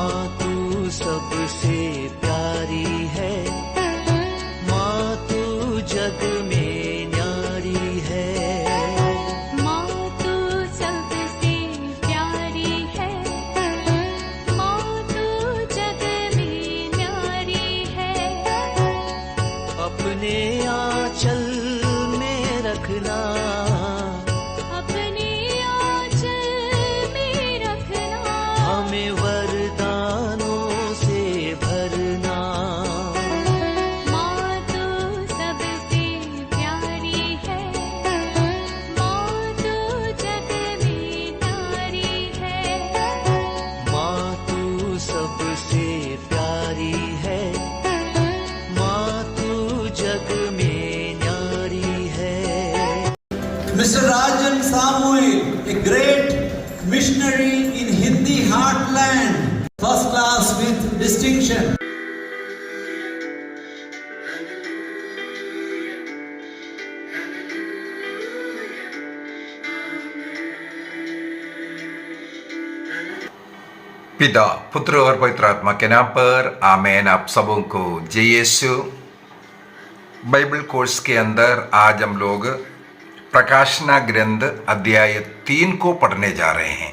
माँ तू सबसे प्यारी है, माँ तू जग में न्यारी है। माँ तू सबसे प्यारी है, माँ तू जग में न्यारी है। अपने आंचल में रखना, अपने आंचल में रखना। हमें वरदानों से भरना। माँ तू सबसे प्यारी है, माँ तू जग में न्यारी है। माँ तू सबसे प्यारी है, माँ तू जग में न्यारी है। Mr. Rajan Samuel, a great missionary in Hindi heartland, first class with distinction. पिता, पुत्र और पवित्र आत्मा के नाम पर आमेन। आप सबों को जय यीशु। बाइबल कोर्स के अंदर आज हम लोग प्रकाशना ग्रंथ अध्याय 3 को पढ़ने जा रहे हैं।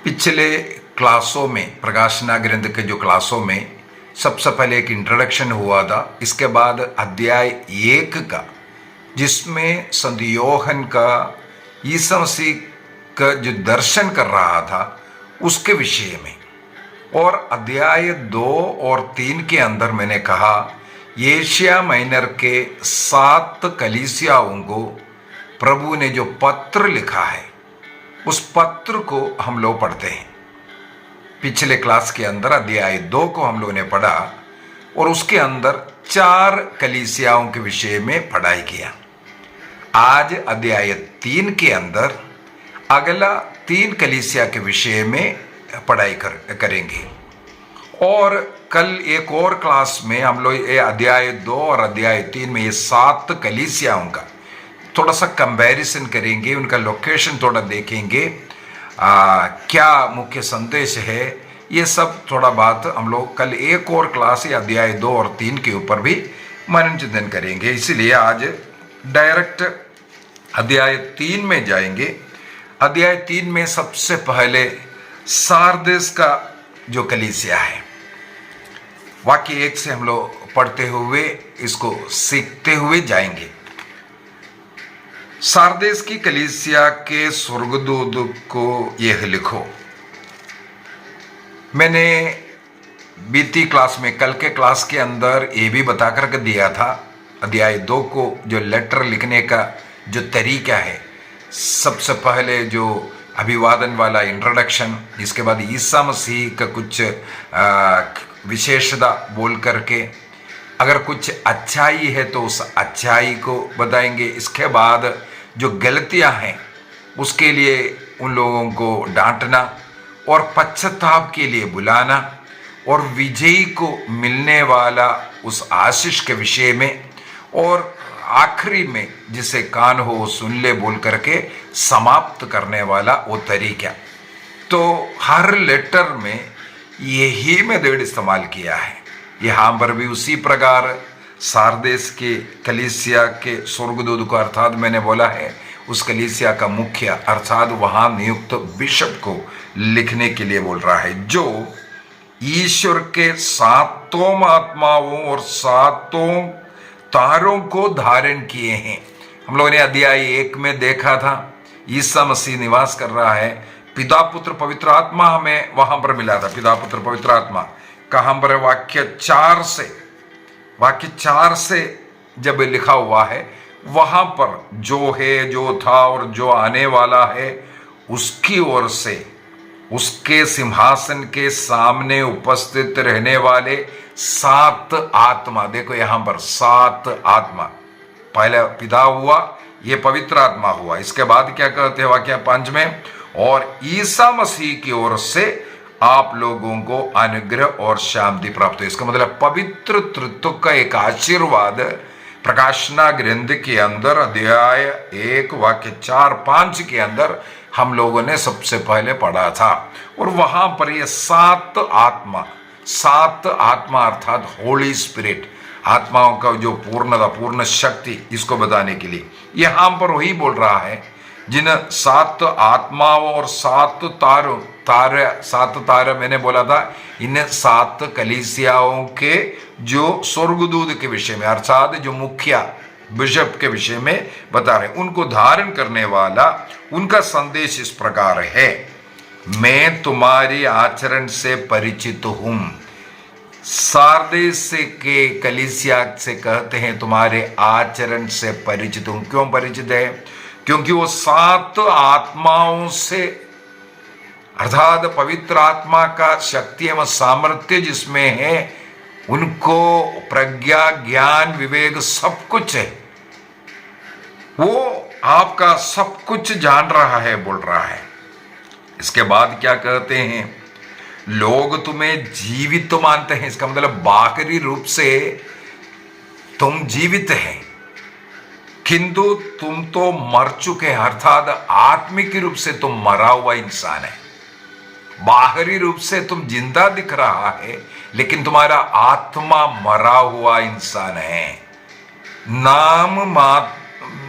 पिछले क्लासों में, प्रकाशना ग्रंथ के जो क्लासों में सबसे पहले एक इंट्रोडक्शन हुआ था। इसके बाद अध्याय 1 का, जिसमें संत योहन का यीशु मसीह का जो दर्शन कर रहा था उसके विषय में, और अध्याय 2 और 3 के अंदर मैंने कहा एशिया माइनर के 7 कलीसियाओं को प्रभु ने जो पत्र लिखा है उस पत्र को हम लोग पढ़ते हैं। पिछले क्लास के अंदर अध्याय 2 को हम लोगों ने पढ़ा और उसके अंदर 4 कलीसियाओं के विषय में पढ़ाई किया। आज अध्याय 3 के अंदर अगला 3 कलीसिया के विषय में पढ़ाई करेंगे। और कल एक और क्लास में हम लोग ये अध्याय 2 और अध्याय 3 में ये 7 कलीसियाओं का थोड़ा सा कंपैरिजन करेंगे, उनका लोकेशन थोड़ा देखेंगे, क्या मुख्य संदेश है, ये सब थोड़ा बात हम लोग कल एक और क्लास या अध्याय 2 और 3 के ऊपर भी मनन चिंतन करेंगे। इसलिए आज डायरेक्ट अध्याय 3 में जाएंगे। अध्याय 3 में सबसे पहले सारदेस का जो कलीसिया है, वाक्य 1 से हम लोग पढ़ते हुए इसको सीखते हुए जाएंगे। सारदेस की कलीसिया के स्वर्गदूत को यह लिखो। मैंने बीती क्लास में, कल के क्लास के अंदर ये भी बता करके दिया था, अध्याय 2 को जो लेटर लिखने का जो तरीका है, सबसे पहले जो अभिवादन वाला इंट्रोडक्शन, इसके बाद ईसा मसीह का कुछ विशेषता बोल करके, अगर कुछ अच्छाई है तो उस अच्छाई को बताएंगे। इसके बाद जो गलतियां हैं उसके लिए उन लोगों को डांटना और पश्चाताप के लिए बुलाना, और विजयी को मिलने वाला उस आशीष के विषय में, और आखिरी में जिसे कान हो सुन ले बोल करके समाप्त करने वाला वो तरीका। तो हर लेटर में यही मेथड इस्तेमाल किया है। यहाँ पर भी उसी प्रकार सारदेस के कलीसिया के स्वर्गदूत को, अर्थात मैंने बोला है उस कलीसिया का मुखिया अर्थात वहाँ नियुक्त बिशप को लिखने के लिए बोल रहा है, जो ईश्वर के 7 आत्माओं और 7 तारों को धारण किए हैं। हम लोगों ने अध्याय 1 में देखा था ईसा मसीह निवास कर रहा है, पिता पुत्र पवित्र आत्मा हमें वहां पर मिला था। पिता पुत्र पवित्र आत्मा कहां पर है? वाक्य 4 से जब लिखा हुआ है, वहां पर जो है, जो था और जो आने वाला है उसकी ओर से उसके सिंहासन के सामने उपस्थित रहने वाले 7 आत्मा। देखो यहां पर 7 आत्मा, पहले पिता हुआ, ये पवित्र आत्मा हुआ, इसके बाद क्या कहते हैं वाक्य 5 में, और ईसा मसीह की ओर से आप लोगों को अनुग्रह और शांति प्राप्त हो। इसका मतलब पवित्र तृत्व का एक आशीर्वाद प्रकाशना ग्रंथ के अंदर अध्याय 1 वाक्य 4-5 के अंदर हम लोगों ने सबसे पहले पढ़ा था। और वहां पर ये सात आत्मा अर्थात होली स्पिरिट, आत्माओं का जो पूर्णता, पूर्ण शक्ति, इसको बताने के लिए यहां पर वही बोल रहा है। जिन सात आत्माओं और सात तारे मैंने बोला था, इन सात कलीसियाओं के जो स्वर्गदूत के विषय में, अर्थात जो मुखिया बिशप के विषय में बता रहे, उनको धारण करने वाला उनका संदेश इस प्रकार है। मैं तुम्हारी आचरण से परिचित हूं। सार्देस के कलीसिया से कहते हैं तुम्हारे आचरण से परिचित हूं। क्यों परिचित है? क्योंकि वो सात आत्माओं से, अर्थात पवित्र आत्मा का शक्ति एवं सामर्थ्य जिसमें है, उनको प्रज्ञा, ज्ञान, विवेक सब कुछ है। वो आपका सब कुछ जान रहा है, बोल रहा है। इसके बाद क्या कहते हैं? लोग तुम्हें जीवित तो मानते हैं, इसका मतलब बाहरी रूप से तुम जीवित हैं, किंतु तुम तो मर चुके हैं, अर्थात आत्मिक रूप से तुम मरा हुआ इंसान है। बाहरी रूप से तुम जिंदा दिख रहा है, लेकिन तुम्हारा आत्मा मरा हुआ इंसान है।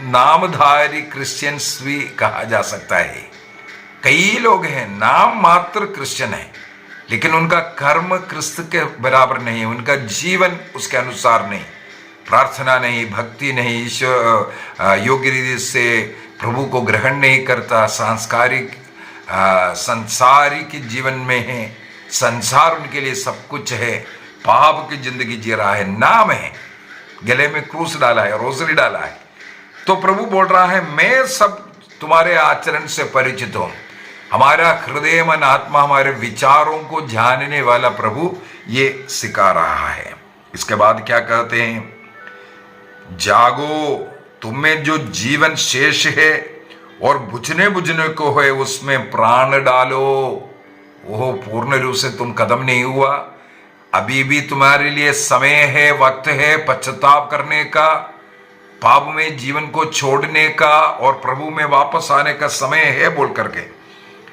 नामधारी क्रिश्चियंस भी कहा जा सकता है। कई लोग हैं नाम मात्र क्रिश्चियन है, लेकिन उनका कर्म क्रिस्त के बराबर नहीं है, उनका जीवन उसके अनुसार नहीं, प्रार्थना नहीं, भक्ति नहीं, ईश्वर योग्य रीति से प्रभु को ग्रहण नहीं करता, संसारिक जीवन में है, संसार उनके लिए सब कुछ है, पाप की जिंदगी जी रहा है, नाम है, गले में क्रूस डाला है, रोजरी डाला है। तो प्रभु बोल रहा है मैं सब तुम्हारे आचरण से परिचित हूं। हमारा हृदय, मन, आत्मा, हमारे विचारों को जानने वाला प्रभु ये सिखा रहा है। इसके बाद क्या कहते हैं? जागो, तुम्हें जो जीवन शेष है और बुझने को है उसमें प्राण डालो। वो पूर्ण रूप से तुम कदम नहीं हुआ, अभी भी तुम्हारे लिए समय है, वक्त है पश्चाताप करने का, पाप में जीवन को छोड़ने का और प्रभु में वापस आने का समय है, बोल करके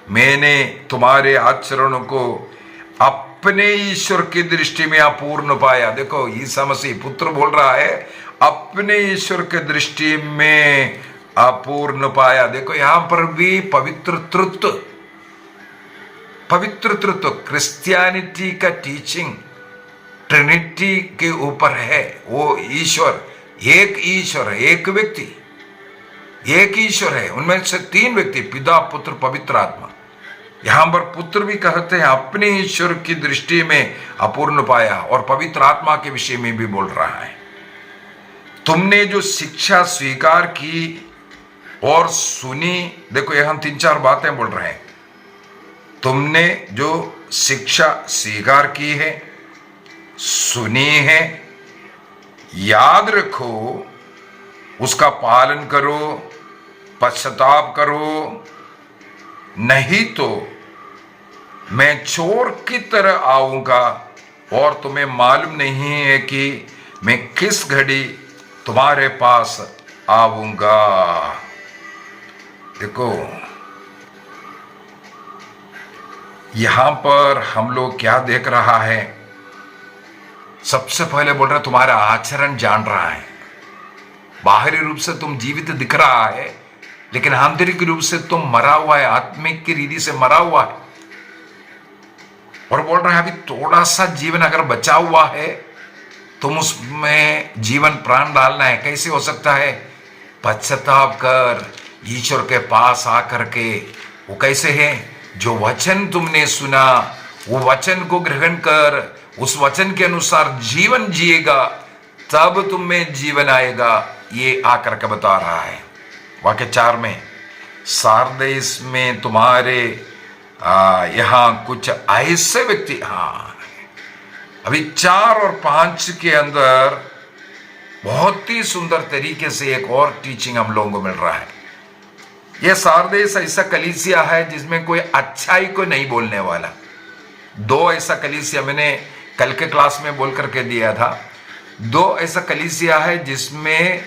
मैंने तुम्हारे आचरणों को अपने ईश्वर की दृष्टि में अपूर्ण पाया। देखो ईसा मसीह पुत्र बोल रहा है अपने ईश्वर के दृष्टि में अपूर्ण पाया। देखो यहां पर भी पवित्र तृत्व क्रिश्चियनिटी का टीचिंग ट्रिनिटी के ऊपर है। वो ईश्वर, एक ईश्वर है, एक व्यक्ति, एक ईश्वर है, उनमें से तीन व्यक्ति, पिता, पुत्र, पवित्र आत्मा। यहां पर पुत्र भी कहते हैं अपने ईश्वर की दृष्टि में अपूर्ण पाया, और पवित्र आत्मा के विषय में भी बोल रहा है तुमने जो शिक्षा स्वीकार की और सुनी। देखो यहां हम 3-4 बातें बोल रहे हैं। तुमने जो शिक्षा स्वीकार की है, सुनी है, याद रखो, उसका पालन करो, पश्चाताप करो, नहीं तो मैं चोर की तरह आऊंगा और तुम्हें मालूम नहीं है कि मैं किस घड़ी तुम्हारे पास आऊंगा। देखो यहां पर हम लोग क्या देख रहा है? सबसे पहले बोल रहे तुम्हारा आचरण जान रहा है। बाहरी रूप से तुम जीवित दिख रहा है, लेकिन आंतरिक रूप से तुम मरा हुआ है, आत्मिक की रीति से मरा हुआ है। और बोल रहा है अभी थोड़ा सा जीवन अगर बचा हुआ है, तुम उसमें जीवन प्राण डालना है। कैसे हो सकता है? पश्चाताप कर, ईश्वर के पास आकर के। वो कैसे है? जो वचन तुमने सुना, वो वचन को ग्रहण कर, उस वचन के अनुसार जीवन जिएगा, तब तुम में जीवन आएगा। ये आकर के बता रहा है। वाक्य 4 में सार्देस में तुम्हारे यहां कुछ ऐसे व्यक्ति, अभी 4 और 5 के अंदर बहुत ही सुंदर तरीके से एक और टीचिंग हम लोगों को मिल रहा है। यह सार्देस ऐसा कलीसिया है जिसमें कोई अच्छाई को नहीं बोलने वाला। 2 ऐसा कलीसिया मैंने कल के क्लास में बोल करके दिया था। 2 ऐसा कलीसिया है जिसमें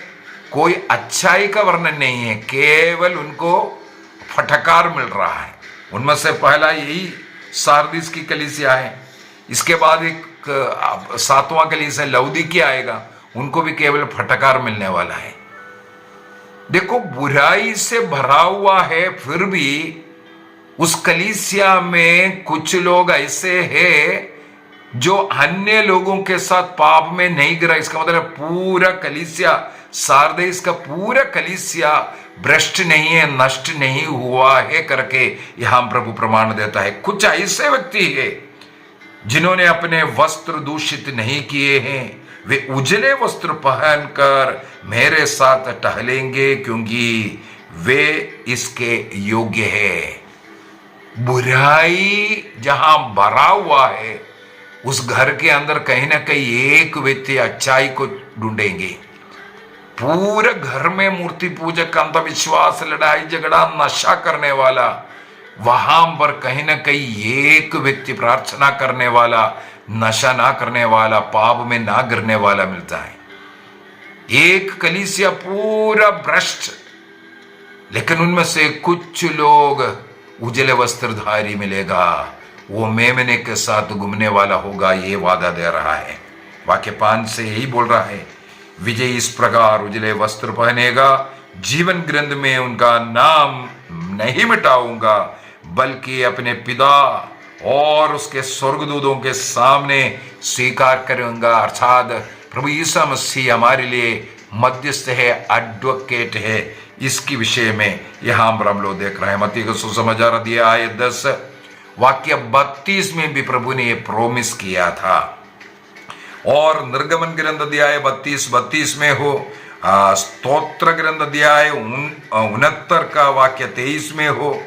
कोई अच्छाई का वर्णन नहीं है, केवल उनको फटकार मिल रहा है। उनमें से पहला यही सारदीस की कलीसिया है, इसके बाद एक 7वां कलीसिया लौदीकिया आएगा, उनको भी केवल फटकार मिलने वाला है। देखो, बुराई से भरा हुआ है, फिर भी उस कलीसिया में कुछ लोग ऐसे हैं जो अन्य लोगों के साथ पाप में नहीं गिरा। इसका मतलब पूरा कलीसिया, सारदीस का पूरा कलीसिया भ्रष्ट नहीं है, नष्ट नहीं हुआ है करके यहां प्रभु प्रमाण देता है। कुछ ऐसे व्यक्ति है जिन्होंने अपने वस्त्र दूषित नहीं किए हैं, वे उजले वस्त्र पहनकर मेरे साथ टहलेंगे, क्योंकि वे इसके योग्य है। बुराई जहां भरा हुआ है, उस घर के अंदर कहीं ना कहीं एक व्यक्ति अच्छाई को ढूंढेंगे। पूरे घर में मूर्ति पूजक, अंधविश्वास, लड़ाई झगड़ा, नशा करने वाला, वहां पर कहीं ना कहीं एक व्यक्ति प्रार्थना करने वाला, नशा ना करने वाला, पाप में ना गिरने वाला मिलता है। एक कलीसिया पूरा भ्रष्ट, लेकिन उनमें से कुछ लोग उजले वस्त्रधारी मिलेगा, वो मेमने के साथ घूमने वाला होगा, ये वादा दे रहा है। वाक्य 5 से यही बोल रहा है, विजय इस प्रकार उजले वस्त्र पहनेगा, जीवन ग्रंथ में उनका नाम नहीं मिटाऊंगा, बल्कि अपने पिता और उसके स्वर्गदूतों के सामने स्वीकार करूंगा। अर्थात प्रभु यीशु मसीह हमारे लिए मध्यस्थ है, एडवोकेट है। इसकी विषय में यहां पर हम लोग देख रहे हैं। मत्ती का सुसमाचार अध्याय 10 वाक्य 32 में भी प्रभु ने यह प्रोमिस किया था, और निर्गमन ग्रंथ अध्याय 32 में हो, स्तोत्र ग्रंथ अध्याय 69 का वाक्य 23 में हो,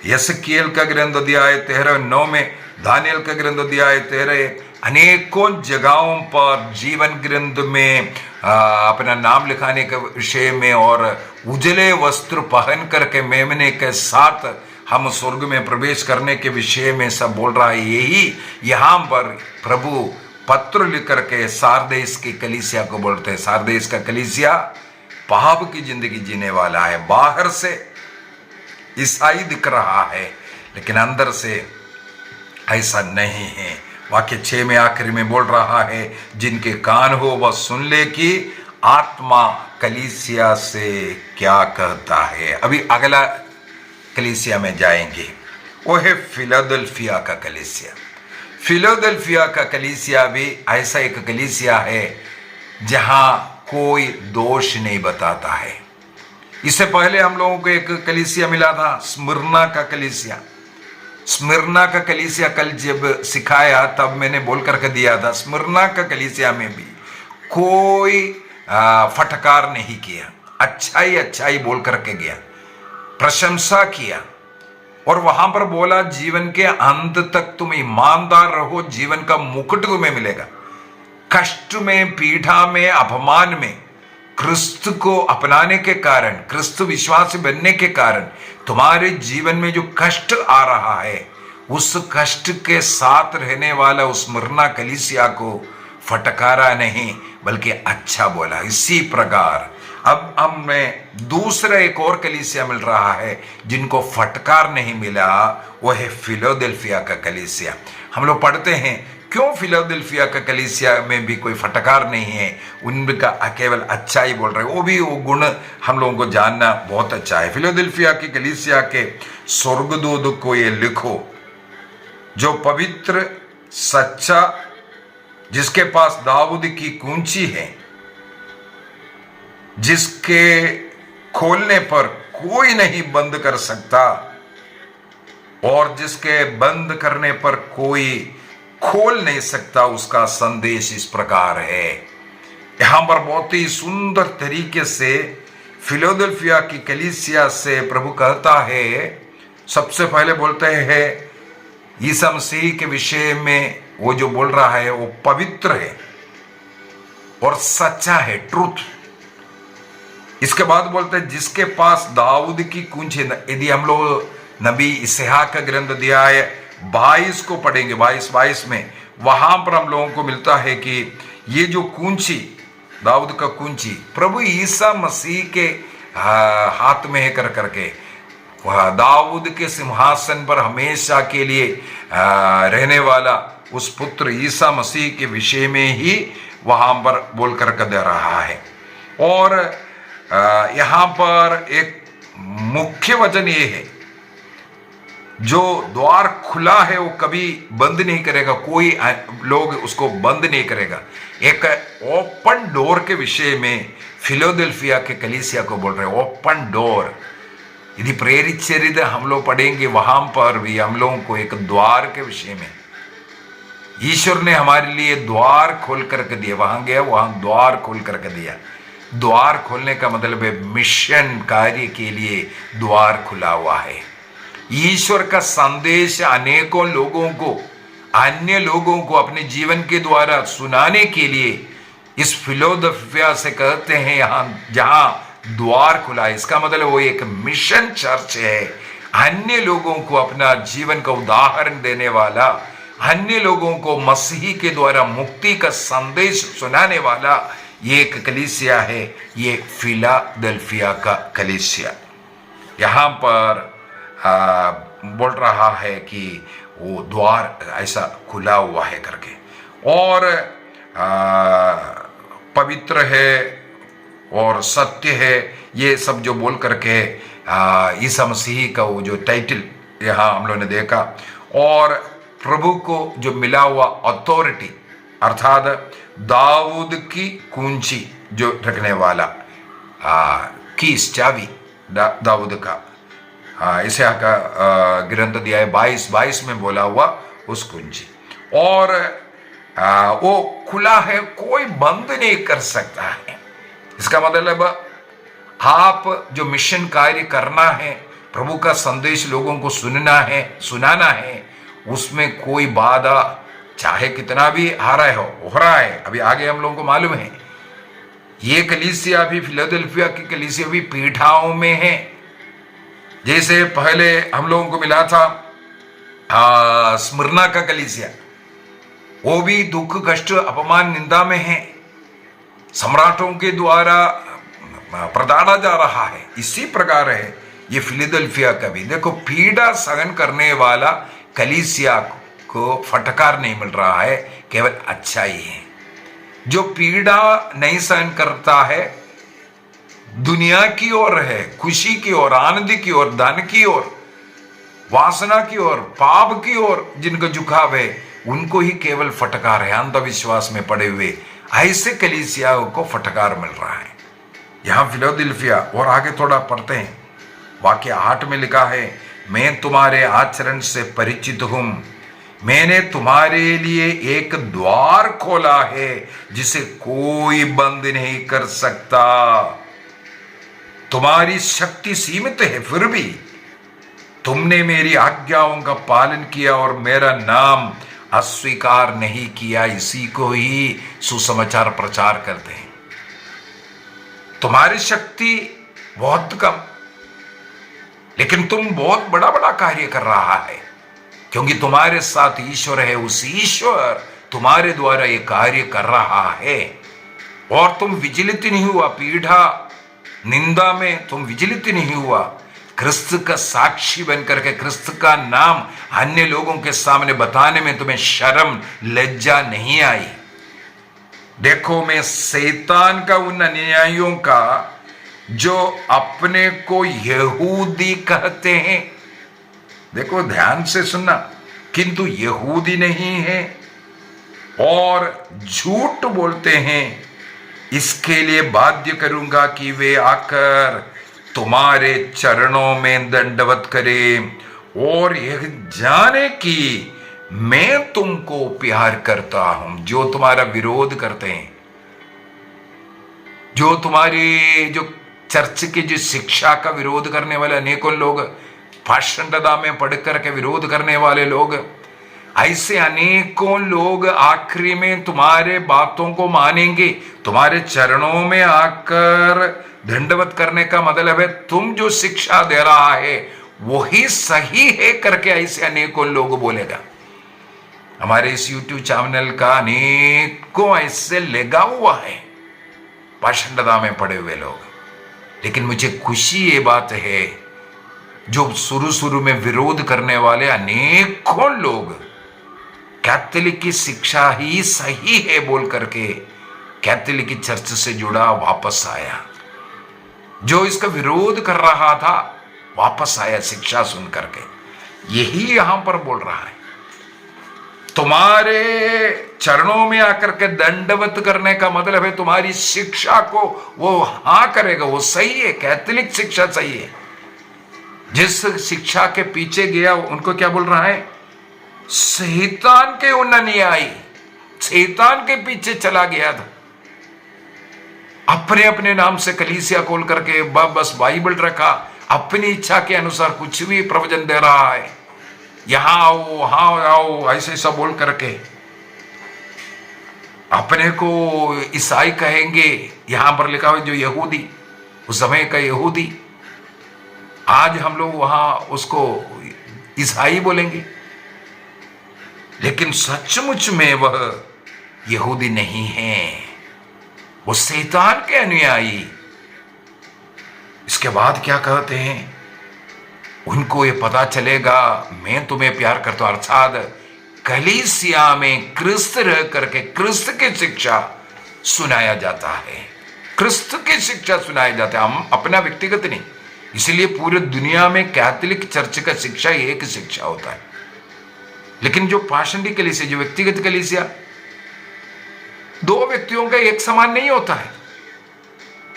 यस्केल का ग्रंथ अध्याय 13:9 में, दानियल का ग्रंथ अध्याय 13, अनेकों जगहों पर जीवन ग्रंथ में अपना नाम लिखाने के विषय में और उजले वस्त्र पहन करके मेमने के साथ हम स्वर्ग में प्रवेश करने के विषय में सब बोल रहा है। यही यहां पर प्रभु पत्र लिख करके सारदीस की कलीसिया को बोलते हैं। सारदीस का कलीसिया पाप की जिंदगी जीने वाला है, बाहर से ईसाई दिख रहा है, लेकिन अंदर से ऐसा नहीं है। वाक्य 6 में आखिर में बोल रहा है, जिनके कान हो वह सुन ले कि आत्मा कलीसिया से क्या कहता है। अभी अगला कलीसिया में जाएंगे, वो है फिलाडेल्फिया का कलीसिया। फिलाडेल्फिया का कलीसिया भी ऐसा एक कलीसिया है जहां कोई दोष नहीं बताता है। इससे पहले हम लोगों को एक कलीसिया मिला था, स्मिर्ना का कलीसिया। स्मिर्ना का कलीसिया कल जब सिखाया तब मैंने बोल करके दिया था, स्मिर्ना का कलीसिया में भी कोई फटकार नहीं किया, अच्छाई बोल करके गया, प्रशंसा किया, और वहां पर बोला जीवन के अंत तक तुम ईमानदार रहो, जीवन का मुकुट तुम्हें मिलेगा। कष्ट में, पीड़ा में, अपमान में क्रिस्त को अपनाने के कारण, क्रिस्त विश्वासी बनने के कारण तुम्हारे जीवन में जो कष्ट आ रहा है, उस कष्ट के साथ रहने वाला उस स्मिर्ना कलीसिया को फटकारा नहीं बल्कि अच्छा बोला। इसी प्रकार अब हमें दूसरा एक और कलीसिया मिल रहा है जिनको फटकार नहीं मिला, वो है फिलाडेल्फिया का कलीसिया। हम लोग पढ़ते हैं क्यों फिलाडेल्फिया का कलीसिया में भी कोई फटकार नहीं है, उनका केवल अच्छा ही बोल रहे हैं। वो गुण हम लोगों को जानना बहुत अच्छा है। फिलाडेल्फिया की कलीसिया के स्वर्गदूत को ये लिखो, जो पवित्र, सच्चा, जिसके पास दाऊद की कुंजी है, जिसके खोलने पर कोई नहीं बंद कर सकता और जिसके बंद करने पर कोई खोल नहीं सकता, उसका संदेश इस प्रकार है। यहां पर बहुत ही सुंदर तरीके से फिलाडेल्फिया की कलीसिया से प्रभु कहता है, सबसे पहले बोलते हैं ईसा मसीह के विषय में वो जो बोल रहा है वो पवित्र है और सच्चा है, ट्रूथ। इसके बाद बोलते हैं जिसके पास दाऊद की कुंजी है। यदि हम लोग नबी इसहाक का ग्रंथ अध्याय 22 को पढ़ेंगे, 22 में, वहां पर हम लोगों को मिलता है कि ये जो कुंजी, दाऊद का कुंजी, प्रभु ईसा मसीह के हाथ में है करके वह दाऊद के सिंहासन पर हमेशा के लिए रहने वाला उस पुत्र ईसा मसीह के विषय में ही वहां पर बोल कर दे रहा है। और यहाँ पर एक मुख्य वचन ये है, जो द्वार खुला है वो कभी बंद नहीं करेगा, कोई लोग उसको बंद नहीं करेगा। एक ओपन डोर के विषय में फिलाडेल्फिया के कलीसिया को बोल रहे हैं, ओपन डोर। यदि प्रेरित चरित्र हम लोग पढ़ेंगे, वहां पर भी हम लोगों को एक द्वार के विषय में ईश्वर ने हमारे लिए द्वार खोल करके दिया। वहां गया, वहां द्वार खोल करके दिया। द्वार खोलने का मतलब है मिशन कार्य के लिए द्वार खुला हुआ है। ईश्वर का संदेश अनेकों लोगों को, अन्य लोगों को अपने जीवन के द्वारा सुनाने के लिए इस फिलाडेल्फिया से कहते हैं यहां जहां द्वार खुला है, इसका मतलब वो एक मिशन चर्च है। अन्य लोगों को अपना जीवन का उदाहरण देने वाला, अन्य लोगों को मसीह के द्वारा मुक्ति का संदेश सुनाने वाला ये एक कलीसिया है, ये फिलाडेल्फिया का कलीसिया। यहाँ पर बोल रहा है कि वो द्वार ऐसा खुला हुआ है करके, और पवित्र है और सत्य है, ये सब जो बोल करके ईसा मसीह का वो जो टाइटल यहाँ हम लोगों ने देखा। और प्रभु को जो मिला हुआ अथॉरिटी, अर्थात दाऊद की कुंजी जो रखने वाला कीस, चाबी दाऊद का, इसे का ग्रंथ दिया है 22 में बोला हुआ उस कुंजी, और वो खुला है, कोई बंद नहीं कर सकता है। इसका मतलब आप जो मिशन कार्य करना है, प्रभु का संदेश लोगों को सुनना है, सुनाना है, उसमें कोई बाधा चाहे कितना भी आ रहा हो रहा है। अभी आगे हम लोगों को मालूम है ये कलीसिया भी, फिलाडेल्फिया की कलीसिया भी पीठाओं में है। जैसे पहले हम लोगों को मिला था स्मिर्ना का कलीसिया, वो भी दुख कष्ट अपमान निंदा में है, सम्राटों के द्वारा प्रताड़ा जा रहा है। इसी प्रकार है ये फिलाडेल्फिया का भी। देखो, पीड़ा सहन करने वाला कलीसिया को फटकार नहीं मिल रहा है, केवल अच्छा ही है। जो पीड़ा नहीं सहन करता है, दुनिया की ओर है, खुशी की ओर, आनंद की ओर, धन की ओर, वासना की ओर, पाप की ओर जिनको झुकाव है, उनको ही केवल फटकार है। अंधविश्वास में पड़े हुए ऐसे कलीसियाओं को फटकार मिल रहा है। यहां फिलाडेल्फिया, और आगे थोड़ा पढ़ते हैं, वाक्य 8 में लिखा है, मैं तुम्हारे आचरण से परिचित हूं, मैंने तुम्हारे लिए एक द्वार खोला है जिसे कोई बंद नहीं कर सकता। तुम्हारी शक्ति सीमित है, फिर भी तुमने मेरी आज्ञाओं का पालन किया और मेरा नाम अस्वीकार नहीं किया। इसी को ही सुसमाचार प्रचार करते हैं। तुम्हारी शक्ति बहुत कम, लेकिन तुम बहुत बड़ा बड़ा कार्य कर रहा है, क्योंकि तुम्हारे साथ ईश्वर है। उस ईश्वर तुम्हारे द्वारा ये कार्य कर रहा है, और तुम विचलित नहीं हुआ। पीड़ा निंदा में तुम विचलित नहीं हुआ। क्रिस्त का साक्षी बनकर के क्रिस्त का नाम अन्य लोगों के सामने बताने में तुम्हें शर्म लज्जा नहीं आई। देखो, मैं शैतान का उन अनुयायियों का जो अपने को यहूदी कहते हैं, देखो ध्यान से सुनना, किंतु यहूदी नहीं है और झूठ बोलते हैं, इसके लिए बाध्य करूंगा कि वे आकर तुम्हारे चरणों में दंडवत करें और यह जाने कि मैं तुमको प्यार करता हूं। जो तुम्हारा विरोध करते हैं, जो तुम्हारी जो चर्च की जो शिक्षा का विरोध करने वाले अनेकों लोग, पाषंडता में पढ़कर के विरोध करने वाले लोग, ऐसे अनेकों लोग आखिरी में तुम्हारे बातों को मानेंगे। तुम्हारे चरणों में आकर दंडवत करने का मतलब है तुम जो शिक्षा दे रहा है वही सही है करके ऐसे अनेकों लोग बोलेगा। हमारे इस YouTube चैनल का अनेकों ऐसे लगा हुआ है पाषंडता में पड़े हुए लोग, लेकिन मुझे खुशी ये बात है, जो शुरू शुरू में विरोध करने वाले अनेकों लोग कैथोलिक की शिक्षा ही सही है बोल करके कैथोलिक की चर्च से जुड़ा वापस आया। जो इसका विरोध कर रहा था वापस आया शिक्षा सुन करके। यही यहां पर बोल रहा है, तुम्हारे चरणों में आकर के दंडवत करने का मतलब है तुम्हारी शिक्षा को वो हाँ करेगा, वो सही है, कैथोलिक शिक्षा सही है। जिस शिक्षा के पीछे गया उनको क्या बोल रहा है, शैतान के उन अनुयायी, शैतान के पीछे चला गया था। अपने अपने नाम से कलीसिया खोल करके बस बाइबल रखा, अपनी इच्छा के अनुसार कुछ भी प्रवचन दे रहा है, यहां आओ वहां आओ ऐसे सब बोल करके अपने को ईसाई कहेंगे। यहां पर लिखा हुआ जो यहूदी, उस समय का यहूदी, आज हम लोग वहां उसको ईसाई बोलेंगे, लेकिन सचमुच में वह यहूदी नहीं है, वो शैतान के अनुयायी। इसके बाद क्या कहते हैं, उनको ये पता चलेगा मैं तुम्हें प्यार करता हूं, अर्थात कलीसिया में क्रिस्त रह करके क्रिस्त की शिक्षा सुनाया जाता है, क्रिस्त की शिक्षा सुनाया जाता है, हम अपना व्यक्तिगत नहीं। इसलिए पूरे दुनिया में कैथोलिक चर्च का शिक्षा एक शिक्षा होता है, लेकिन जो पाषंडी कलीसिया, जो व्यक्तिगत कलीसिया, दो व्यक्तियों का एक समान नहीं होता है।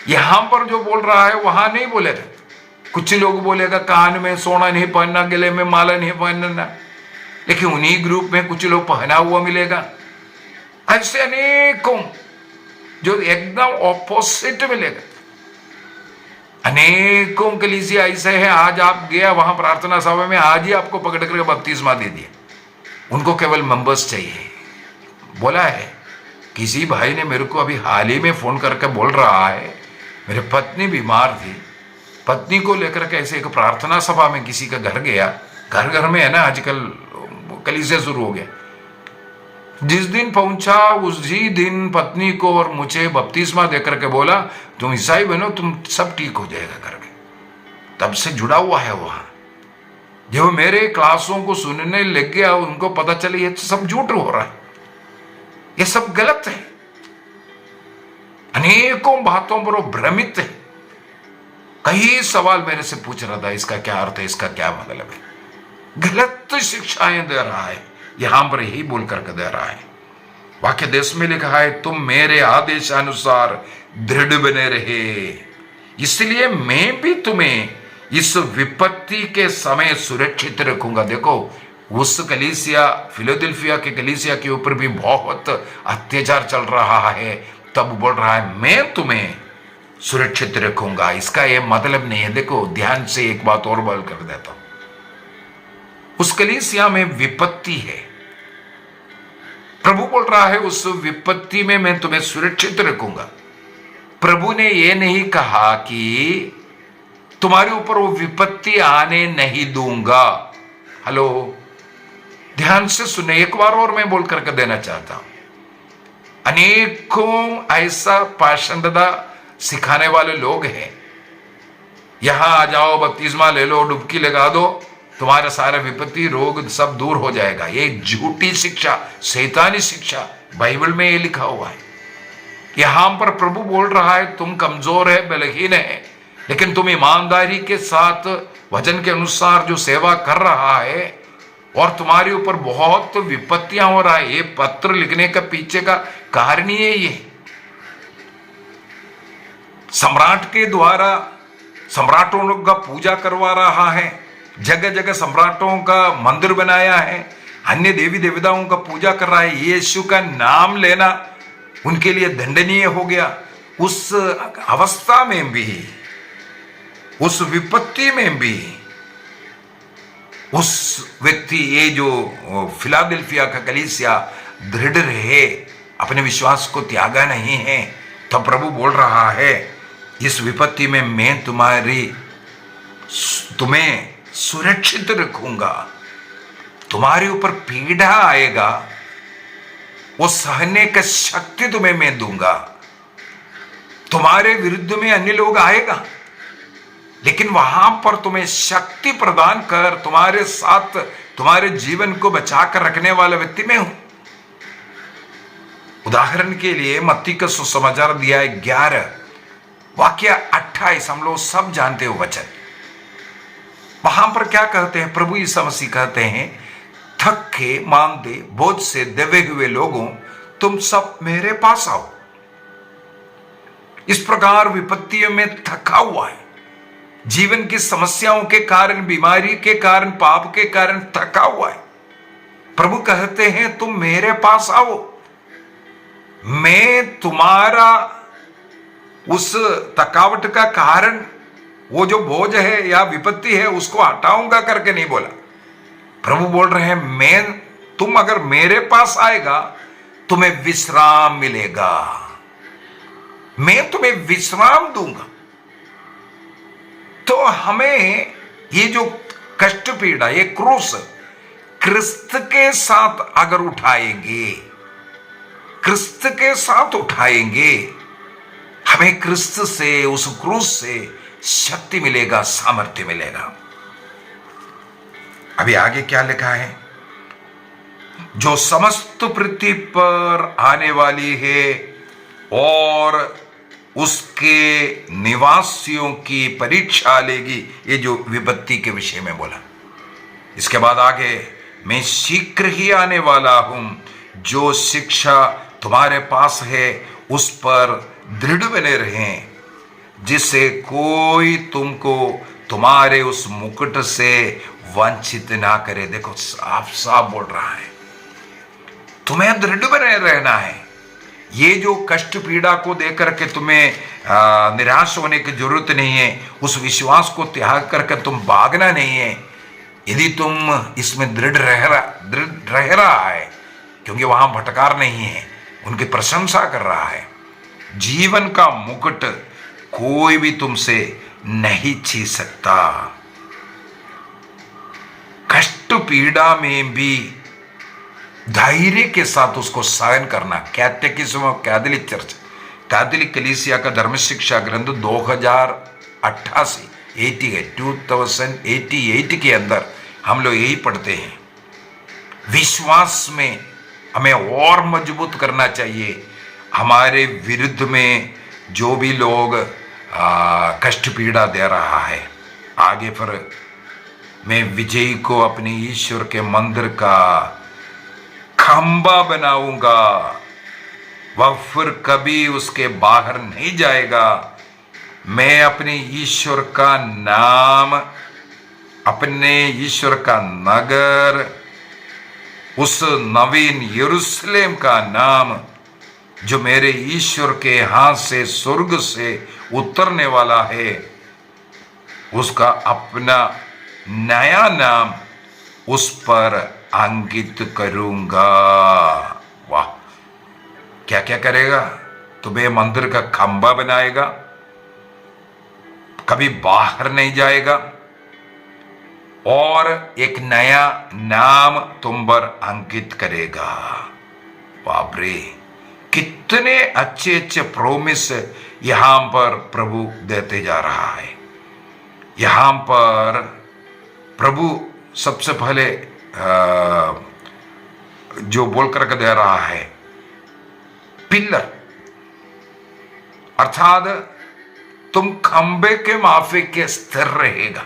यहां पर जो बोल रहा है वहां नहीं बोलेगा। कुछ लोग बोलेगा कान में सोना नहीं पहनना, गले में माला नहीं पहनना, लेकिन उन्हीं ग्रुप में कुछ लोग पहना हुआ मिलेगा। ऐसे अनेकों जो एकदम ऑपोजिट मिलेगा। अनेकों कलीसिया ऐसे है, आज आप गया वहां प्रार्थना सभा में, आज ही आपको पकड़ करके बपतिस्मा दे दिया, उनको केवल मेंबर्स चाहिए। बोला है किसी भाई ने मेरे को अभी हाल ही में फोन करके बोल रहा है, मेरी पत्नी बीमार थी, पत्नी को लेकर के ऐसे एक प्रार्थना सभा में किसी का घर गया, घर घर में है ना आजकल कलीसिया शुरू हो गया। जिस दिन पहुंचा उसी दिन पत्नी को और मुझे बपतिस्मा देकर के बोला तुम ईसाई बनो, तुम सब ठीक हो जाएगा करके। तब से जुड़ा हुआ है वहां। जब मेरे क्लासों को सुनने लग गया, उनको पता चले ये सब झूठ हो रहा है, ये सब गलत है, अनेकों बातों पर वो भ्रमित है। कई सवाल मेरे से पूछ रहा था, इसका क्या अर्थ है, इसका क्या मतलब है। गलत शिक्षाएं दे रहा है, यहां पर यही बोल करके दे रहा है। वाक्य देश में लिखा है तुम मेरे आदेशानुसार दृढ़ बने रहे, इसलिए मैं भी तुम्हें इस विपत्ति के समय सुरक्षित रखूंगा। देखो उस कलीसिया, फिलाडेल्फिया के कलीसिया के ऊपर भी बहुत अत्याचार चल रहा है, तब बोल रहा है मैं तुम्हें सुरक्षित रखूंगा। इसका यह मतलब नहीं है, देखो ध्यान से एक बात और बोल कर देता हूं। उस कलीसिया में विपत्ति है, प्रभु बोल रहा है उस विपत्ति में मैं तुम्हें सुरक्षित रखूंगा। प्रभु ने यह नहीं कहा कि तुम्हारे ऊपर वो विपत्ति आने नहीं दूंगा। हेलो, ध्यान से सुने, एक बार और मैं बोल करके देना चाहता हूं। अनेकों ऐसा पाषंडता सिखाने वाले लोग हैं, यहां आ जाओ, बपतिस्मा ले लो, डुबकी लगा दो, तुम्हारा सारा विपत्ति रोग सब दूर हो जाएगा। ये झूठी शिक्षा, शैतानी शिक्षा, बाइबल में ये लिखा हुआ है। यहां पर प्रभु बोल रहा है तुम कमजोर है, बलहीन है, लेकिन तुम ईमानदारी के साथ वचन के अनुसार जो सेवा कर रहा है और तुम्हारे ऊपर बहुत विपत्तियां हो रहा है। ये पत्र लिखने का पीछे का कारण ही है, ये सम्राट के द्वारा सम्राटों का पूजा करवा रहा है, जगह जगह सम्राटों का मंदिर बनाया है, अन्य देवी देवताओं का पूजा कर रहा है। यीशु का नाम लेना उनके लिए दंडनीय हो गया। उस अवस्था में भी, उस विपत्ति में भी उस व्यक्ति, ये जो फिलाडेल्फिया का कलीसिया दृढ़ रहे, अपने विश्वास को त्यागा नहीं है। तो प्रभु बोल रहा है इस विपत्ति में मैं तुम्हें सुरक्षित रखूंगा। तुम्हारे ऊपर पीड़ा आएगा, वो सहने का शक्ति तुम्हें मैं दूंगा। तुम्हारे विरुद्ध में अन्य लोग आएगा, लेकिन वहां पर तुम्हें शक्ति प्रदान कर तुम्हारे साथ तुम्हारे जीवन को बचाकर रखने वाला व्यक्ति मैं हूं। उदाहरण के लिए मत्ती का सुसमाचार दिया है 11 वाक्य 28, हम लोग सब जानते हो वचन। वहां पर क्या कहते हैं? प्रभु यीशु मसीह कहते हैं, थके मांदे बोझ से दबे हुए लोगों, तुम सब मेरे पास आओ। इस प्रकार विपत्तियों में थका हुआ है, जीवन की समस्याओं के कारण, बीमारी के कारण, पाप के कारण थका हुआ है, प्रभु कहते हैं तुम मेरे पास आओ, मैं तुम्हारा उस थकावट का कारण, वो जो बोझ है या विपत्ति है, उसको हटाऊंगा करके नहीं बोला। प्रभु बोल रहे हैं तुम अगर मेरे पास आएगा तुम्हें विश्राम मिलेगा, मैं तुम्हें विश्राम दूंगा। तो हमें ये जो कष्ट पीड़ा, ये क्रूस क्रिस्त के साथ अगर उठाएंगे, क्रिस्त के साथ उठाएंगे, हमें क्रिस्त से, उस क्रूस से शक्ति मिलेगा, सामर्थ्य मिलेगा। अभी आगे क्या लिखा है? जो समस्त पृथ्वी पर आने वाली है और उसके निवासियों की परीक्षा लेगी, ये जो विपत्ति के विषय में बोला। इसके बाद आगे, मैं शीघ्र ही आने वाला हूं, जो शिक्षा तुम्हारे पास है उस पर दृढ़ बने रहें, जिससे कोई तुमको तुम्हारे उस मुकुट से वंचित ना करे। देखो साफ साफ बोल रहा है, तुम्हें दृढ़ बने रहना है। ये जो कष्ट पीड़ा को देकर के तुम्हें निराश होने की जरूरत नहीं है, उस विश्वास को त्याग करके तुम भागना नहीं है। यदि तुम इसमें दृढ़ रह रहा है, क्योंकि वहां भटकार नहीं है, उनकी प्रशंसा कर रहा है, जीवन का मुकुट कोई भी तुमसे नहीं छीन सकता। कष्ट पीड़ा में भी धैर्य के साथ उसको सहन करना। कैटेकिज्म ऑफ कैथोलिक चर्च, कैथोलिक कलीसिया का धर्म शिक्षा ग्रंथ 2088 के अंदर हम लोग यही पढ़ते हैं। विश्वास में हमें और मजबूत करना चाहिए। हमारे विरुद्ध में जो भी लोग कष्ट पीड़ा दे रहा है, आगे फिर मैं विजयी को अपने ईश्वर के मंदिर का खंबा बनाऊंगा, वह फिर कभी उसके बाहर नहीं जाएगा। मैं अपने ईश्वर का नाम, अपने ईश्वर का नगर, उस नवीन यरूशलेम का नाम जो मेरे ईश्वर के हाथ से स्वर्ग से उतरने वाला है, उसका अपना नया नाम उस पर अंकित करूंगा। वाह, क्या क्या करेगा? तुम्हें मंदिर का खंबा बनाएगा, कभी बाहर नहीं जाएगा, और एक नया नाम तुम पर अंकित करेगा। बाप रे, कितने अच्छे अच्छे प्रोमिस यहां पर प्रभु देते जा रहा है। यहां पर प्रभु सबसे पहले जो बोल करके दे रहा है, पिलर, अर्थात तुम खंबे के माफी के स्थिर रहेगा।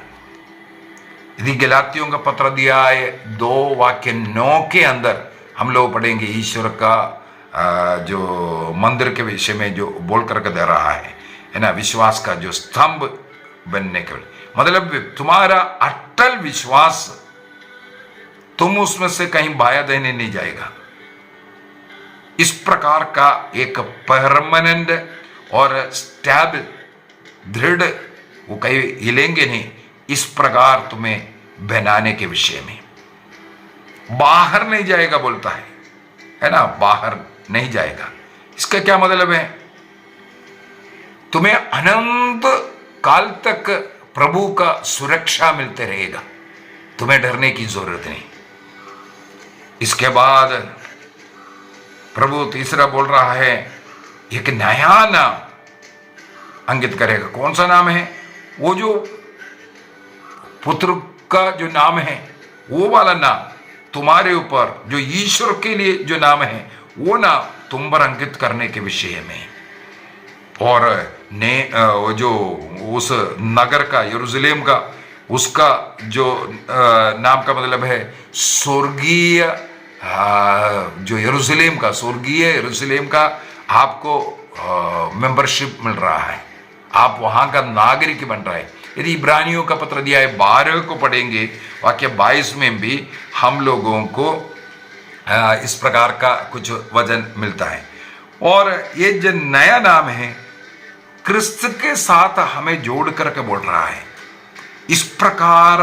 यदि गलातियों का पत्र दिया है 2 वाक्य 9 के अंदर हम लोग पढ़ेंगे, ईश्वर का जो मंदिर के विषय में जो बोल करके दे रहा है ना, विश्वास का जो स्तंभ बनने के लिए, मतलब तुम्हारा अटल विश्वास, तुम उसमें से कहीं बाया देने नहीं जाएगा। इस प्रकार का एक परमानेंट और स्टेबल, दृढ़, वो कहीं हिलेंगे नहीं, इस प्रकार तुम्हें बनाने के विषय में। बाहर नहीं जाएगा बोलता है ना, बाहर नहीं जाएगा। इसका क्या मतलब है? तुम्हें अनंत काल तक प्रभु का सुरक्षा मिलते रहेगा, तुम्हें डरने की जरूरत नहीं। इसके बाद प्रभु तीसरा बोल रहा है, एक नया नाम अंकित करेगा। कौन सा नाम है? वो जो पुत्र का जो नाम है वो वाला नाम तुम्हारे ऊपर, जो ईश्वर के लिए जो नाम है वो नाम तुम पर अंकित करने के विषय में। और जो उस नगर का, यरूशलेम का, उसका जो नाम का मतलब है स्वर्गीय, जो यरूशलेम का, स्वर्गीय यरूशलेम का आपको मेंबरशिप मिल रहा है, आप वहां का नागरिक बन रहा है। यदि इब्रानियों का पत्र अध्याय 12 को पढ़ेंगे, वाक्य 22 में भी हम लोगों को इस प्रकार का कुछ वचन मिलता है। और ये जो नया नाम है क्रिस्त के साथ हमें जोड़ करके बोल रहा है। इस प्रकार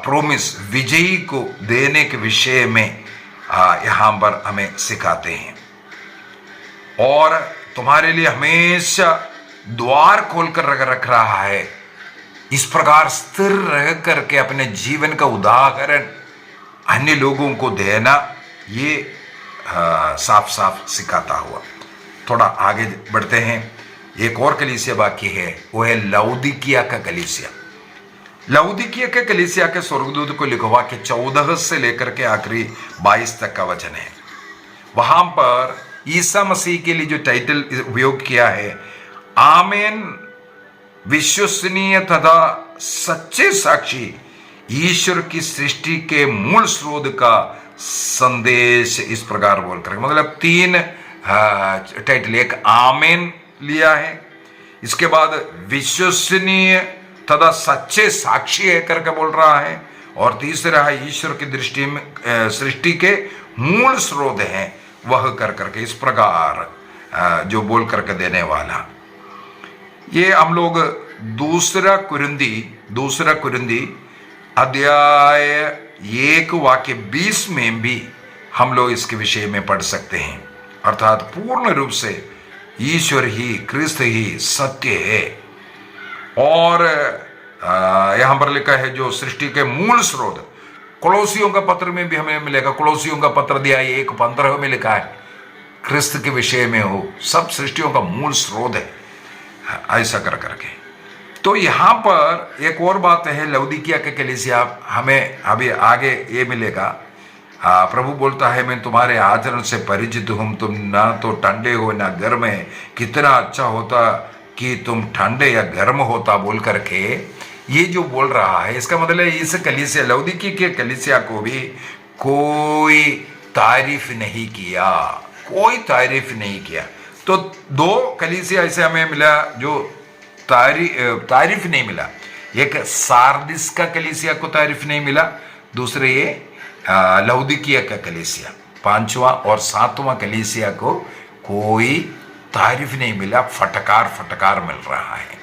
प्रोमिस, विजयी को देने के विषय में यहां पर हमें सिखाते हैं। और तुम्हारे लिए हमेशा द्वार खोलकर रख रहा है। इस प्रकार स्थिर रह करके अपने जीवन का उदाहरण अन्य लोगों को देना, ये साफ साफ सिखाता हुआ। थोड़ा आगे बढ़ते हैं। एक और कलीसिया बाकी है, वो है लौदीकिया का कलीसिया। लौदीकिया के कलीसिया के स्वर्गदूत को लिखा वाक्य 14 से लेकर के आखिरी 22 तक का वचन है। वहां पर ईसा मसीह के लिए जो टाइटल उपयोग किया है, आमेन, विश्वसनीय तथा सच्चे साक्षी, ईश्वर की सृष्टि के मूल स्रोत का संदेश, इस प्रकार बोलकर, मतलब 3 टाइटल। एक आमेन लिया है, इसके बाद विश्वसनीय तथा सच्चे साक्षी है करके बोल रहा है, और तीसरा है ईश्वर की दृष्टि में सृष्टि के मूल स्रोत है वह कर करके, इस प्रकार जो बोल करके देने वाला। ये हम लोग दूसरा कुरिन्दी अध्याय 1 वाक्य 20 में भी हम लोग इसके विषय में पढ़ सकते हैं। अर्थात पूर्ण रूप से ईश्वर ही, क्रिस्त ही सत्य है। और यहां पर लिखा है जो सृष्टि के मूल स्रोत, कोलोसियों का पत्र में भी हमें मिलेगा। कोलोसियों का पत्र अध्याय 1:15 में लिखा है क्रिस्त के विषय में हो, सब सृष्टियों का मूल स्रोत है, ऐसा कर करके। तो यहां पर एक और बात है, लौदीकिया के कलीसिया, हमें अभी आगे ये मिलेगा। प्रभु बोलता है, मैं तुम्हारे आचरण से परिचित हूं, तुम ना तो ठंडे हो ना गर्म है, कितना अच्छा होता कि तुम ठंडे या गर्म होता, बोल करके ये जो बोल रहा है, इसका मतलब है इस कलीसिया, लौदीकिया के कलीसिया को भी कोई तारीफ नहीं किया, कोई तारीफ नहीं किया। तो 2 कलीसिया ऐसे हमें मिला जो तारीफ नहीं मिला। एक सार्दिस का कलीसिया को तारीफ नहीं मिला, दूसरे ये लौदीकिया का कलीसिया, 5वां और 7वां कलीसिया को कोई तारीफ नहीं मिला, फटकार मिल रहा है।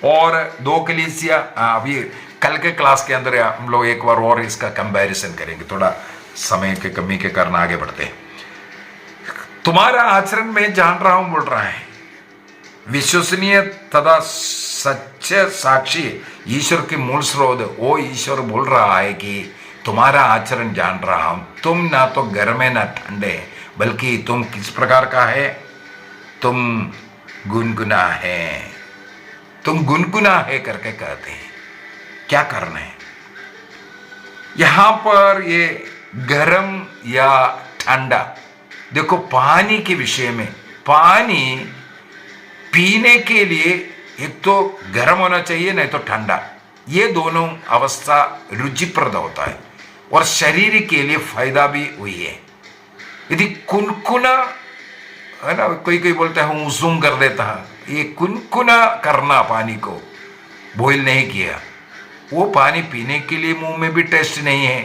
और 2 कलीसिया अभी कल के क्लास के अंदर हम लोग एक बार और इसका कंपैरिजन करेंगे, थोड़ा समय के कमी के कारण आगे बढ़ते हैं। तुम्हारा आचरण में जान रहा हूं बोल रहा है, विश्वसनीय तथा सच्चे साक्षी, ईश्वर के मूल स्रोत, वो ईश्वर बोल रहा है कि तुम्हारा आचरण जान रहा हूं, तुम ना तो गर्म है ना ठंडे, बल्कि तुम किस प्रकार का है, तुम गुनगुना है, तुम गुनगुना है करके कहते हैं। क्या करना है यहां पर, ये गर्म या ठंडा, देखो पानी के विषय में, पानी पीने के लिए एक तो गर्म होना चाहिए, नहीं तो ठंडा, ये दोनों अवस्था रुचिप्रद होता है और शरीर के लिए फायदा भी हुई है। यदि कुनकुना है ना, कोई बोलता है उसूम कर देता है, ये कुनकुना करना, पानी को बॉईल नहीं किया, वो पानी पीने के लिए मुंह में भी टेस्ट नहीं है,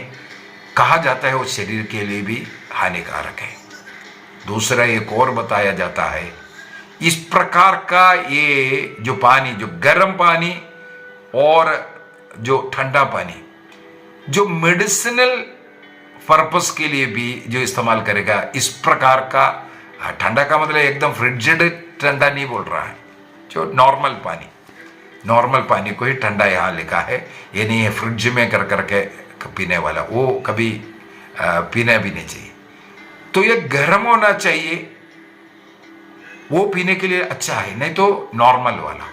कहा जाता है वो शरीर के लिए भी हानिकारक है। दूसरा एक और बताया जाता है, इस प्रकार का ये जो पानी, जो गर्म पानी और जो ठंडा पानी, जो मेडिसिनल पर्पस के लिए भी जो इस्तेमाल करेगा, इस प्रकार का ठंडा का मतलब एकदम फ्रिज्ड ठंडा नहीं बोल रहा है, जो नॉर्मल पानी को ही ठंडा यहाँ लिखा है, ये नहीं है फ्रिज में कर करके पीने वाला, वो कभी पीना भी नहीं चाहिए। तो ये गर्म होना चाहिए, वो पीने के लिए अच्छा है, नहीं तो नॉर्मल वाला।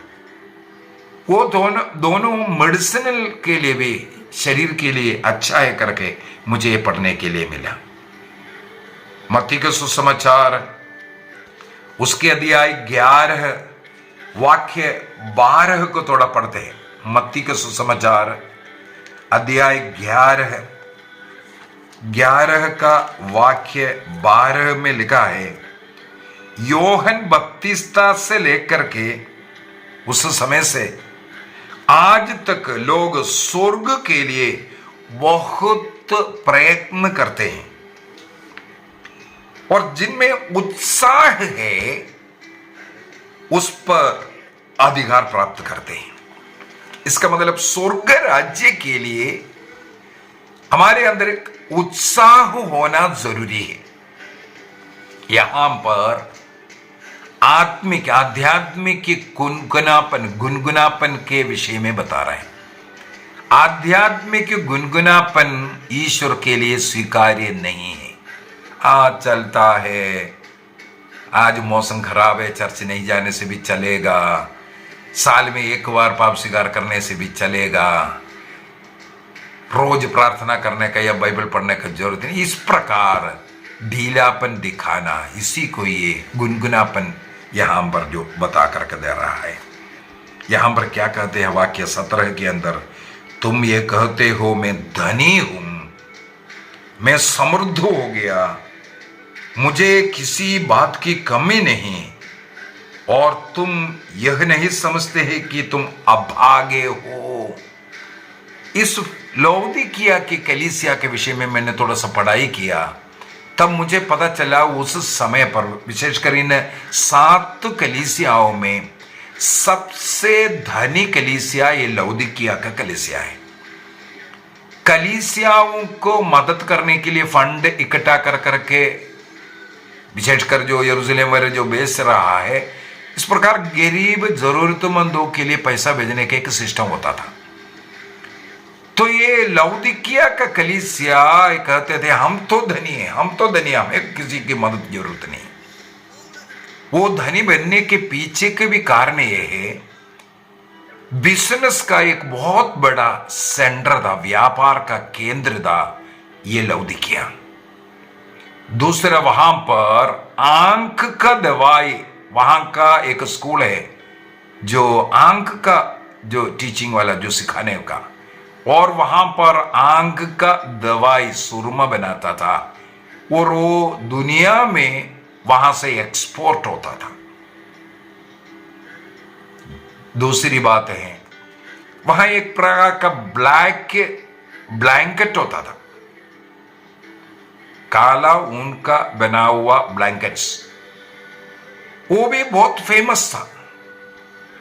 वो दोनों मेडिसिनल के लिए भी, शरीर के लिए अच्छा है करके मुझे ये पढ़ने के लिए मिला। मत्ती के सुसमाचार उसके अध्याय 11 वाक्य 12 को थोड़ा पढ़ते हैं। मत्ती के सुसमाचार अध्याय 11 का वाक्य 12 में लिखा है, योहन बपतिस्ता से लेकर के उस समय से आज तक लोग स्वर्ग के लिए बहुत प्रयत्न करते हैं और जिनमें उत्साह है उस पर अधिकार प्राप्त करते हैं। इसका मतलब स्वर्ग राज्य के लिए हमारे अंदर एक उत्साह होना जरूरी है। यहां पर आत्मिक आध्यात्मिक गुनगुनापन के विषय में बता रहे हैं। आध्यात्मिक गुनगुनापन ईश्वर के लिए स्वीकार्य नहीं है। आज चलता है, आज मौसम खराब है, चर्च नहीं जाने से भी चलेगा, साल में एक बार पाप स्वीकार करने से भी चलेगा, रोज प्रार्थना करने का या बाइबल पढ़ने का जरूरत नहीं। इस प्रकार ढीलापन दिखाना, इसी को ये गुनगुनापन यहां पर जो बता करके दे रहा है। यहां पर क्या कहते हैं वाक्य 17 के अंदर, तुम ये कहते हो मैं धनी हूं, मैं समृद्ध हो गया, मुझे किसी बात की कमी नहीं, और तुम यह नहीं समझते हैं कि तुम अभागे हो। इस लौदीकिया की कलीसिया के विषय में मैंने थोड़ा सा पढ़ाई किया, तब मुझे पता चला उस समय पर विशेषकर इन 7 कलीसियाओं में सबसे धनी कलीसिया ये लौदीकिया का कलीसिया है। कलीसियाओं को मदद करने के लिए फंड इकट्ठा कर करके, विशेषकर जो यरूशलेम में जो बेच रहा है, इस प्रकार गरीब जरूरतमंदों के लिए पैसा भेजने का एक सिस्टम होता था। तो ये लौदीकिया का कलीसिया कहते थे हम तो धनी हैं, हमें किसी की मदद की जरूरत नहीं। वो धनी बनने के पीछे के भी कारण ये है, बिजनेस का एक बहुत बड़ा सेंटर था, व्यापार का केंद्र था ये लौदीकिया। दूसरा, वहां पर आंख का दवाई, वहां का एक स्कूल है जो आंख का जो टीचिंग वाला जो सिखाने का, और वहां पर आंख का दवाई सुरमा बनाता था और वो दुनिया में वहां से एक्सपोर्ट होता था। दूसरी बात है, वहां एक प्रकार का ब्लैंकेट होता था, काला ऊन का बना हुआ ब्लैंकेट्स, वो भी बहुत फेमस था।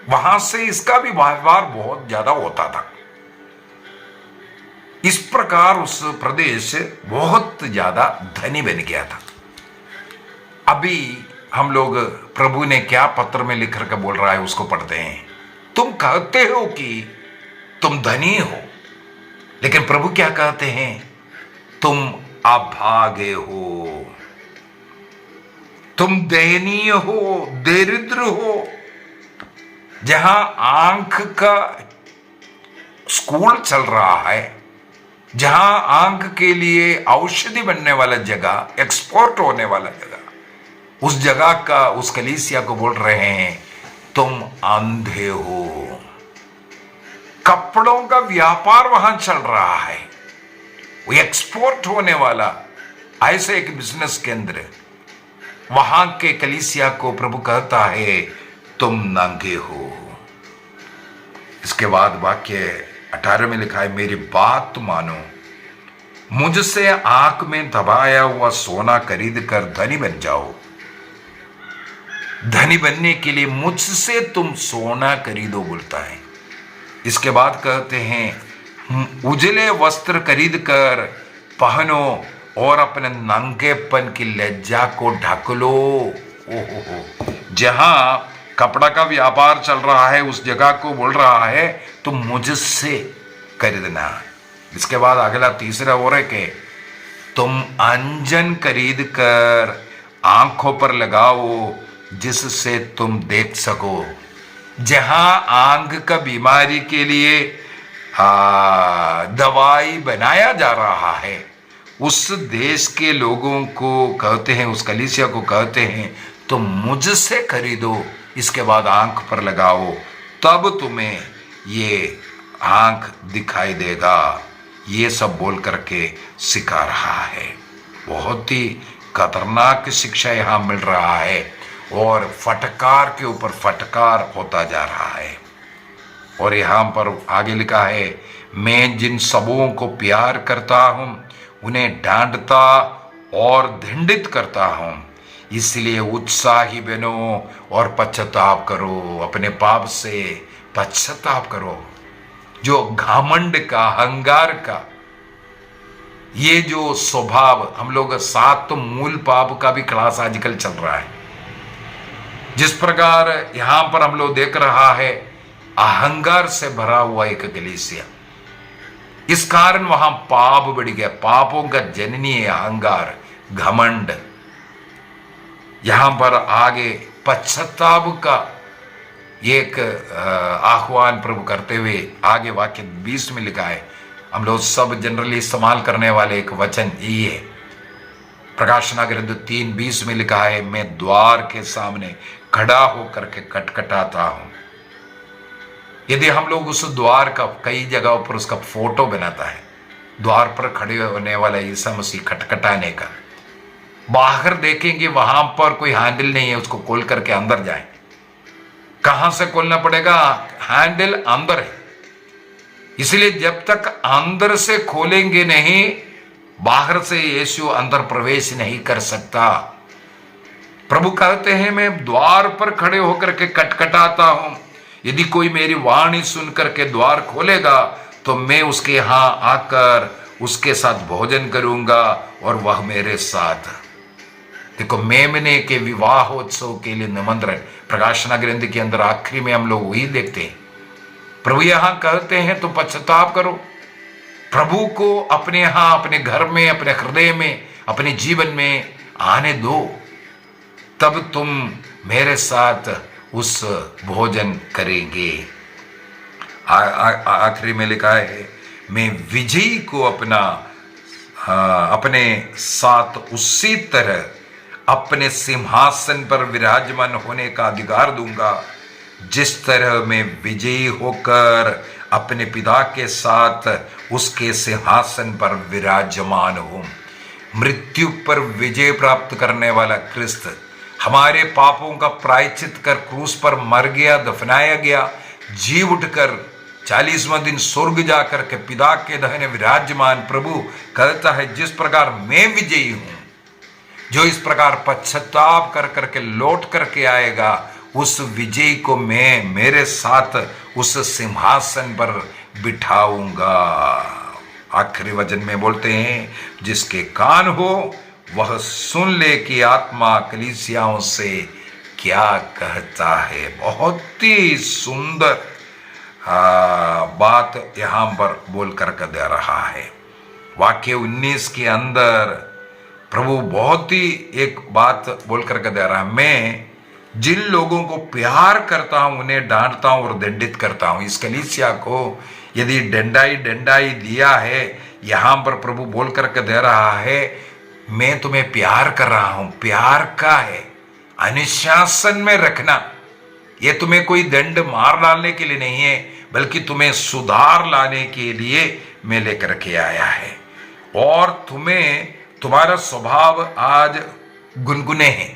वहां से इसका भी व्यापार बहुत ज्यादा होता था। इस प्रकार उस प्रदेश बहुत ज्यादा धनी बन गया था। अभी हम लोग प्रभु ने क्या पत्र में लिख कर बोल रहा है उसको पढ़ते हैं। तुम कहते हो कि तुम धनी हो, लेकिन प्रभु क्या कहते हैं, तुम अभागे हो, तुम दयनीय हो, दरिद्र हो। जहां आंख का स्कूल चल रहा है, जहां आंख के लिए औषधि बनने वाला जगह, एक्सपोर्ट होने वाला जगह, उस जगह का, उस कलीसिया को बोल रहे हैं तुम अंधे हो। कपड़ों का व्यापार वहां चल रहा है, वो एक्सपोर्ट होने वाला ऐसे एक बिजनेस केंद्र, वहां के कलीसिया को प्रभु कहता है तुम नंगे हो। इसके बाद वाक्य 18 में लिखा है, मेरी बात मानो, मुझसे आंख में दबाया हुआ सोना खरीद कर धनी बन जाओ। धनी बनने के लिए मुझसे तुम सोना खरीदो बोलता है। इसके बाद कहते हैं उजले वस्त्र खरीद कर पहनो और अपने नंगेपन की लज्जा को ढक लो। ओहो, जहां कपड़ा का व्यापार चल रहा है उस जगह को बोल रहा है तुम मुझसे खरीदना। इसके बाद अगला तीसरा और है कि तुम अंजन खरीद कर आंखों पर लगाओ जिससे तुम देख सको। जहां आंख का बीमारी के लिए दवाई बनाया जा रहा है, उस देश के लोगों को कहते हैं, उस कलीसिया को कहते हैं, तो मुझसे खरीदो, इसके बाद आंख पर लगाओ, तब तुम्हें ये आंख दिखाई देगा। ये सब बोल करके सिखा रहा है। बहुत ही खतरनाक शिक्षा यहाँ मिल रहा है और फटकार के ऊपर फटकार होता जा रहा है। और यहाँ पर आगे लिखा है, मैं जिन सबों को प्यार करता हूँ उन्हें डांटता और दंडित करता हूँ, इसलिए उत्साही बनो और पश्चाताप करो, अपने पाप से पश्चाताप करो। जो घमंड का, अहंकार का ये जो स्वभाव, हम लोग 7 मूल पाप का भी क्लास आजकल चल रहा है। जिस प्रकार यहां पर हम लोग देख रहा है, अहंकार से भरा हुआ एक कलीसिया, इस कारण वहां पाप बढ़ गया। पापों का जननी है अहंकार, घमंड। यहां पर आगे पश्चाताप का एक आह्वान प्रभु करते हुए आगे वाक्य 20 में लिखा है। हम लोग सब जनरली इस्तेमाल करने वाले एक वचन यही है। प्रकाशना ग्रंथ 3:20 में लिखा है, मैं द्वार के सामने खड़ा होकर के खटखटाता हूं। यदि हम लोग उस द्वार का, कई जगहों पर उसका फोटो बनाता है, द्वार पर खड़े होने वाला ईसा मसीह खटखटाने का, बाहर देखेंगे वहां पर कोई हैंडल नहीं है, उसको खोल करके अंदर जाए। कहां से खोलना पड़ेगा? हैंडल अंदर है। इसलिए जब तक अंदर से खोलेंगे नहीं, बाहर से यीशु अंदर प्रवेश नहीं कर सकता। प्रभु कहते हैं, मैं द्वार पर खड़े होकर के खटखटाता हूं, यदि कोई मेरी वाणी सुन करके द्वार खोलेगा तो मैं उसके यहां आकर उसके साथ भोजन करूंगा और वह मेरे साथ। देखो, मेमने के विवाहोत्सव के लिए निमंत्रण प्रकाशना ग्रंथ के अंदर आखिरी में हम लोग वही देखते हैं। प्रभु यहां कहते हैं तो पश्चाताप करो, प्रभु को अपने यहां, अपने घर में, अपने हृदय में, अपने जीवन में आने दो, तब तुम मेरे साथ उस भोजन करेंगे। आखिरी में लिखा है, मैं विजयी को अपने साथ उसी तरह अपने सिंहासन पर विराजमान होने का अधिकार दूंगा, जिस तरह मैं विजयी होकर अपने पिता के साथ उसके सिंहासन पर विराजमान हूं। मृत्यु पर विजय प्राप्त करने वाला क्रिस्त हमारे पापों का प्रायश्चित कर क्रूस पर मर गया, दफनाया गया, जी उठकर 40वां दिन स्वर्ग जाकर के पिता के दाहिने विराजमान। प्रभु कहता है, जिस प्रकार मैं विजयी हूं, जो इस प्रकार पश्चाताप कर करके लौट करके आएगा, उस विजय को मैं मेरे साथ उस सिंहासन पर बिठाऊंगा। आखिरी वचन में बोलते हैं, जिसके कान हो वह सुन ले कि आत्मा कलीसियाओं से क्या कहता है। बहुत ही सुंदर बात यहां पर बोल करके दे रहा है। वाक्य 19 के अंदर प्रभु बहुत ही एक बात बोल करके दे रहा है, मैं जिन लोगों को प्यार करता हूं उन्हें डांटता हूं और दंडित करता हूं। इस कलीसिया को यदि डंडाई दिया है, यहां पर प्रभु बोल करके दे रहा है, मैं तुम्हें प्यार कर रहा हूं। प्यार का है अनुशासन में रखना। यह तुम्हें कोई दंड मार डालने के लिए नहीं है, बल्कि तुम्हें सुधार लाने के लिए मैं लेकर के आया है। और तुम्हारा स्वभाव आज गुनगुने है,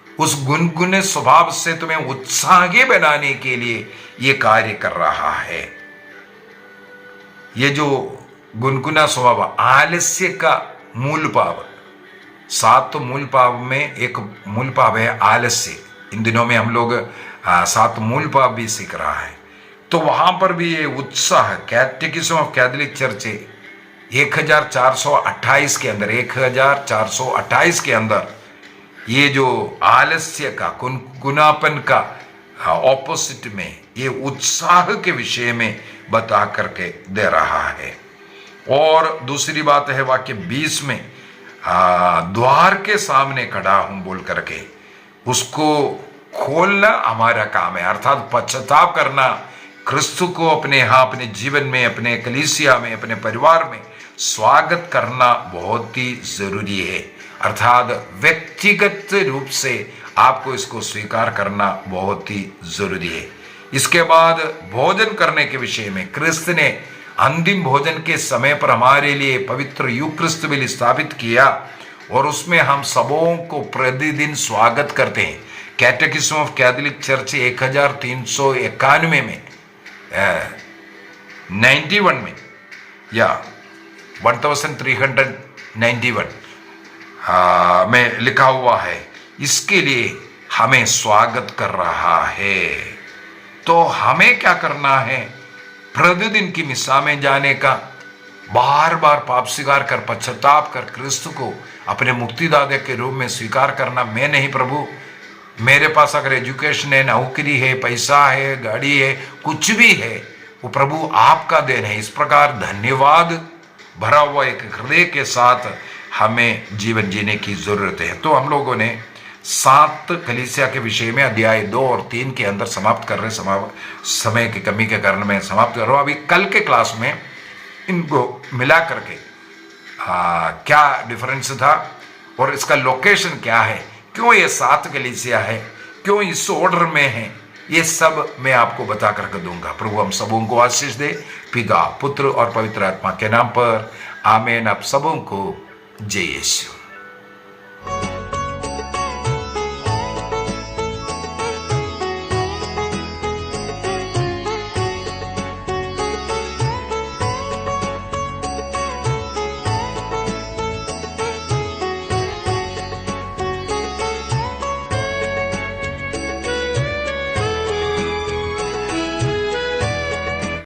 उस गुनगुने स्वभाव से तुम्हें उत्साही बनाने के लिए यह कार्य कर रहा है। ये जो गुनगुना स्वभाव, आलस्य का मूल पाप, 7 मूल पाप में एक मूल पाप है आलस्य। इन दिनों में हम लोग 7 मूल पाप भी सीख रहा है, तो वहां पर भी ये उत्साह, कैटेकिज्म ऑफ कैथोलिक चर्च 1428 के अंदर, 1428 के अंदर ये जो आलस्य का, गुनापन का ऑपोजिट में ये उत्साह के विषय में बता करके दे रहा है। और दूसरी बात है वाक्य 20 में, द्वार के सामने खड़ा हूं बोल करके उसको खोलना हमारा काम है, अर्थात पश्चाताप करना, क्रिस्तु को अपने यहाँ अपने जीवन में, अपने कलीसिया में, अपने परिवार में स्वागत करना बहुत ही जरूरी है। अर्थात व्यक्तिगत रूप से आपको इसको स्वीकार करना बहुत ही जरूरी है। इसके बाद भोजन करने के विषय में क्रिस्त ने अंतिम भोजन के समय पर हमारे लिए पवित्र यूक्रिस्त भी स्थापित किया और उसमें हम सबों को प्रतिदिन स्वागत करते हैं। कैटेकिज्म ऑफ कैथोलिक चर्च 1391 में 91 में या 1391 में लिखा हुआ है, इसके लिए हमें स्वागत कर रहा है। तो हमें क्या करना है? प्रतिदिन की मिसा में जाने का, बार बार पाप स्वीकार कर पश्चाताप कर क्रिस्त को अपने मुक्तिदाता के रूप में स्वीकार करना। मैं नहीं प्रभु, मेरे पास अगर एजुकेशन है, नौकरी है, पैसा है, गाड़ी है, कुछ भी है, वो प्रभु आपका देन है। इस प्रकार धन्यवाद भरा हुआ एक हृदय के साथ हमें जीवन जीने की जरूरत है। तो हम लोगों ने 7 कलीसिया के विषय में अध्याय 2 और 3 के अंदर समाप्त कर रहे, समय की कमी के कारण मैं समाप्त कर रहा हूँ। अभी कल के क्लास में इनको मिला करके क्या डिफरेंस था और इसका लोकेशन क्या है, क्यों ये 7 कलीसिया है, क्यों इस ऑर्डर में है, ये सब मैं आपको बता करके दूंगा। प्रभु हम सबों को आशीष दे, पिता पुत्र और पवित्र आत्मा के नाम पर आमीन। आप सबों को जय यीशु।